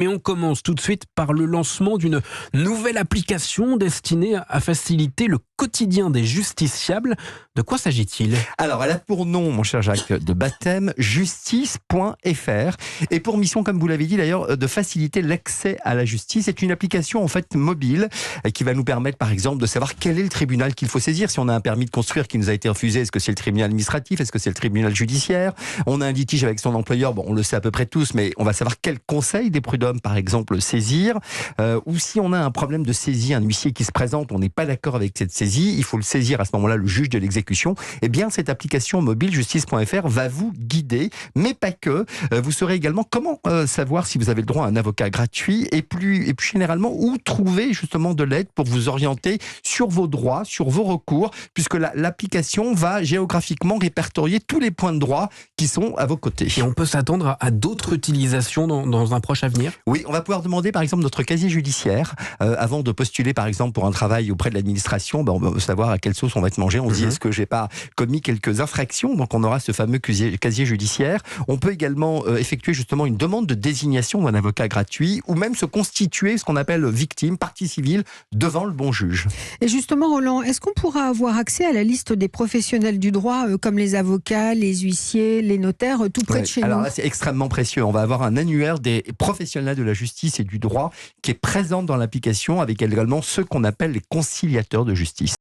Mais on commence tout de suite par le lancement d'une nouvelle application destinée à faciliter le quotidien des justiciables. De quoi s'agit-il ? Alors, elle a pour nom, mon cher Jacques, de baptême, justice.fr. Et pour mission, comme vous l'avez dit d'ailleurs, de faciliter l'accès à la justice. C'est une application en fait mobile qui va nous permettre, par exemple, de savoir quel est le tribunal qu'il faut saisir. Si on a un permis de construire qui nous a été refusé, est-ce que c'est le tribunal administratif ? Est-ce que c'est le tribunal judiciaire ? On a un litige avec son employeur, bon, on le sait à peu près tous, mais on va savoir quel conseil des prud'hommes, par exemple, saisir. Ou si on a un problème de saisie, un huissier qui se présente, on n'est pas d'accord avec cette saisie, il faut le saisir à ce moment-là, le juge de l'exécution. Eh bien, cette application mobile justice.fr va vous guider, mais pas que. Vous saurez également comment savoir si vous avez le droit à un avocat gratuit et plus généralement où trouver justement de l'aide pour vous orienter sur vos droits, sur vos recours, puisque l'application va géographiquement répertorier tous les points de droit qui sont à vos côtés. Et on peut s'attendre à d'autres utilisations dans un proche avenir ? Oui, on va pouvoir demander par exemple notre casier judiciaire avant de postuler par exemple pour un travail auprès de l'administration. On va savoir à quelle sauce on va être mangé. On se dit est-ce que j'ai pas commis quelques infractions ? Donc on aura ce fameux casier judiciaire. On peut également effectuer justement une demande de désignation d'un avocat gratuit ou même se constituer ce qu'on appelle victime, partie civile devant le bon juge. Et justement, Roland, est-ce qu'on pourra avoir accès à la liste des professionnels du droit comme les avocats, les huissiers, les notaires, tout près de chez nous ? Alors là, c'est extrêmement précieux. On va avoir un annuaire des professionnels de la justice et du droit qui est présent dans l'application avec également ceux qu'on appelle les conciliateurs de justice.